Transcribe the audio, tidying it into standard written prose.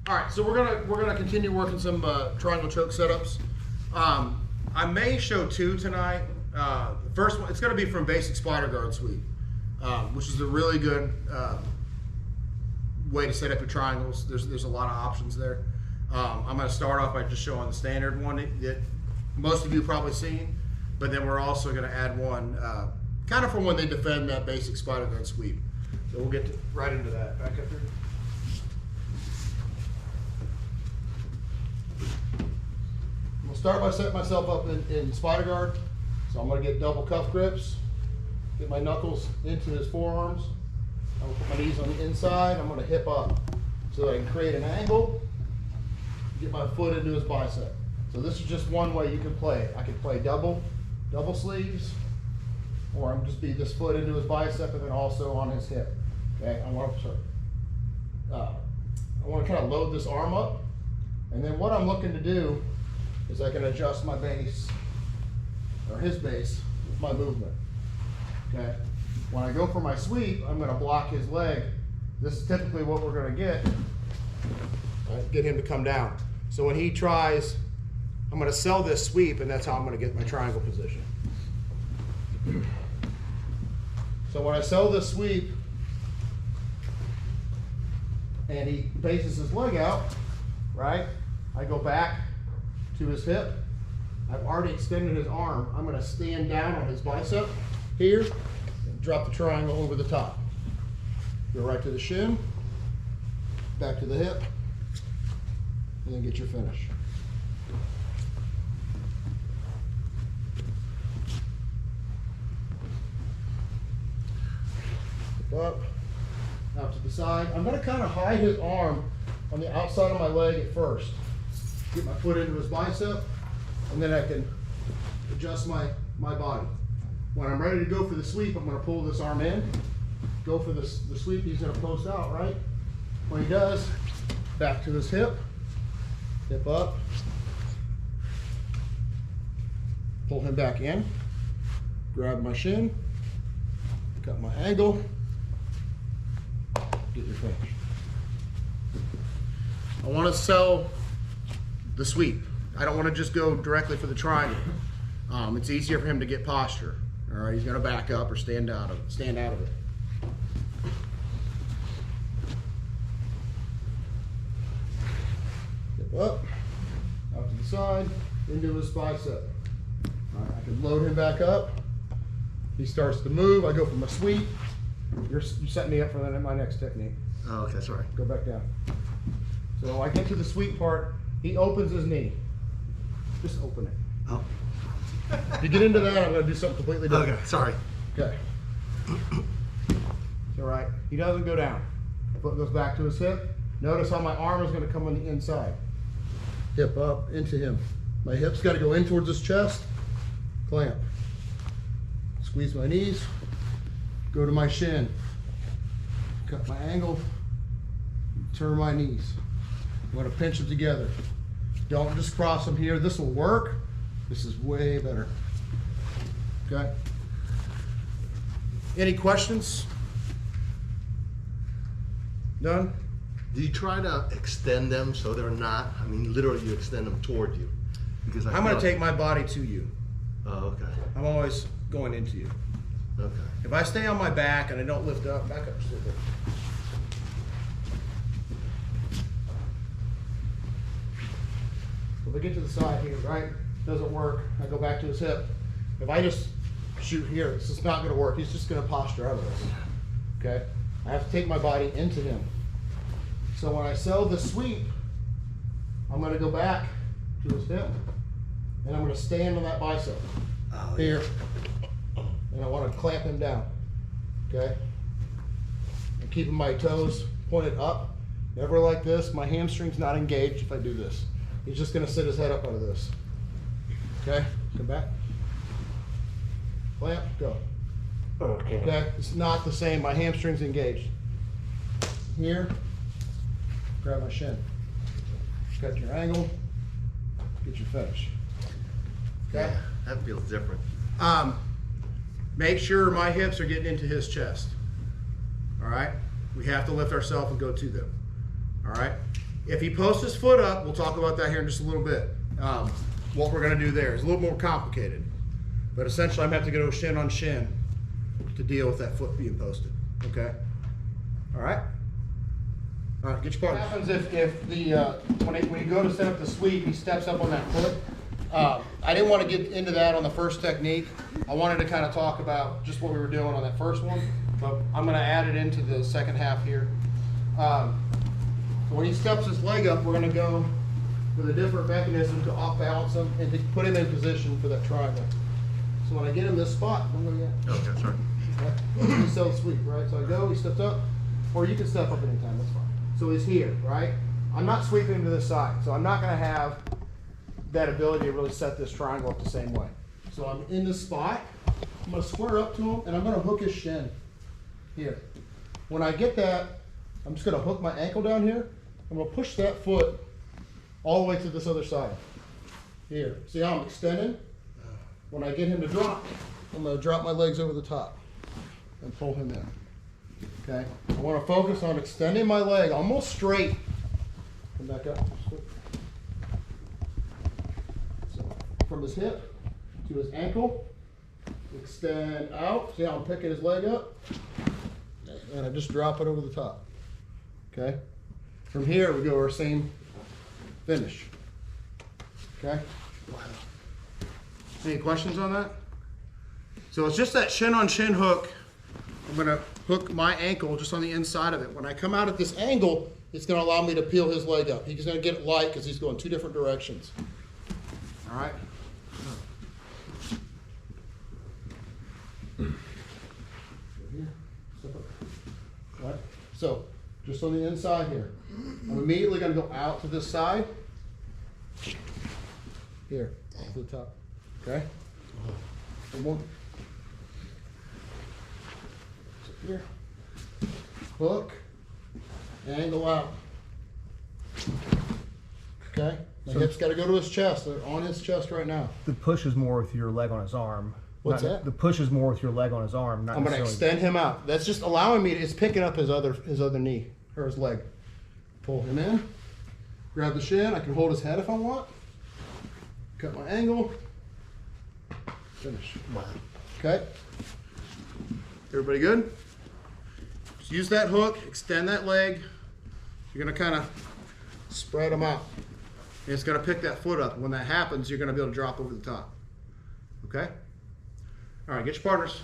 All right, so we're gonna continue working some triangle choke setups. I may show two tonight. The first one, it's gonna be from basic spider guard sweep, which is a really good way to set up your triangles. There's a lot of options there. I'm gonna start off by just showing the standard one that most of you probably seen, but then we're also gonna add one kind of for when they defend that basic spider guard sweep. So we'll get right into that. Back up here. I'm gonna start by setting myself up in spider guard. So I'm gonna get double cuff grips, get my knuckles into his forearms. I'm gonna put my knees on the inside. I'm gonna hip up so that I can create an angle, get my foot into his bicep. So this is just one way you can play it. I can play double sleeves, or I'm just be this foot into his bicep and then also on his hip. Okay, I want to kind of load this arm up, and then what I'm looking to do is I can adjust my base, or his base, with my movement. Okay, when I go for my sweep, I'm going to block his leg. This is typically what we're going to get him to come down. So when he tries, I'm going to sell this sweep, and that's how I'm going to get my triangle position. So when I sell this sweep, and he bases his leg out, right? I go back to his hip. I've already extended his arm. I'm gonna stand down on his bicep here, and drop the triangle over the top. Go right to the shin, back to the hip, and then get your finish. Up, out to the side. I'm going to kind of hide his arm on the outside of my leg at first. Get my foot into his bicep, and then I can adjust my body. When I'm ready to go for the sweep, I'm going to pull this arm in, go for the sweep. He's going to post out, right? When he does, back to his hip, hip up, pull him back in, grab my shin, cut my angle, get your finish. I want to sell the sweep. I don't want to just go directly for the triangle. It's easier for him to get posture. All right, he's going to back up or stand out of it. Hip up, out to the side, into his bicep. All right, I can load him back up. He starts to move. I go for my sweep. You're setting me up for my next technique. Oh, okay, sorry. Go back down. So I get to the sweep part. He opens his knee. Just open it. Oh. If you get into that, I'm going to do something completely different. Okay, sorry. Okay. All right. He doesn't go down. Foot goes back to his hip. Notice how my arm is going to come on the inside. Hip up into him. My hip's got to go in towards his chest. Clamp. Squeeze my knees. Go to my shin, cut my angle, turn my knees. I'm going to pinch them together. Don't just cross them here. This will work. This is way better. Okay. Any questions? None? Do you try to extend them so they're not, I mean, literally you extend them toward you? Because I'm going to take my body to you. Oh, okay. I'm always going into you. Okay. If I stay on my back and I don't lift up, back up just a little bit. If I get to the side here, right, doesn't work, I go back to his hip. If I just shoot here, it's just not going to work. He's just going to posture out of this. Okay? I have to take my body into him. So when I sell the sweep, I'm going to go back to his hip, and I'm going to stand on that bicep. Oh, Here. And I want to clamp him down, okay? And keeping my toes pointed up, never like this. My hamstring's not engaged if I do this. He's just gonna sit his head up out of this. Okay, come back. Clamp, go. Okay, it's not the same. My hamstring's engaged. Here, grab my shin. Cut your angle, get your finish. Okay? Yeah, that feels different. Make sure my hips are getting into his chest. All right? We have to lift ourselves and go to them. All right? If he posts his foot up, we'll talk about that here in just a little bit. What we're gonna do there is a little more complicated. But essentially I'm gonna have to go shin on shin to deal with that foot being posted, okay? All right? All right, get your partner. What happens if the, when you go to set up the sweep, he steps up on that foot? I didn't want to get into that on the first technique. I wanted to kind of talk about just what we were doing on that first one, but I'm going to add it into the second half here. So when he steps his leg up, we're going to go with a different mechanism to off balance him and to put him in position for that triangle. So when I get him this spot, I'm going to get. Okay, sorry. He's still sweep, right? So I go, he steps up, or you can step up anytime, that's fine. So he's here, right? I'm not sweeping him to this side, so I'm not going to have that ability to really set this triangle up the same way. So I'm in this spot, I'm going to square up to him, and I'm going to hook his shin here. When I get that, I'm just going to hook my ankle down here. I'm going to push that foot all the way to this other side. Here, see how I'm extending? When I get him to drop, I'm going to drop my legs over the top and pull him in. Okay, I want to focus on extending my leg almost straight. Come back up. So from his hip to his ankle, extend out. See how I'm picking his leg up? And I just drop it over the top. Okay, from here we go our same finish. Okay. Wow. Any questions on that? So it's just that shin on shin hook. I'm gonna hook my ankle just on the inside of it. When I come out at this angle, it's gonna allow me to peel his leg up. He's gonna get it light because he's going two different directions. All right. All right. So just on the inside here, I'm immediately gonna go out to this side. Here, to the top. Okay. And one. Here, hook, angle out. Okay, my hips got to go to his chest. They're on his chest right now. The push is more with your leg on his arm. What's that? The push is more with your leg on his arm. Not I'm going to extend him out. That's just allowing me to, it's picking up his other knee or his leg. Pull him in, grab the shin. I can hold his head if I want. Cut my angle. Finish. Okay. Everybody good? Just use that hook, extend that leg. You're gonna kind of spread them out. And it's gonna pick that foot up. When that happens, you're gonna be able to drop over the top. Okay? All right, get your partners.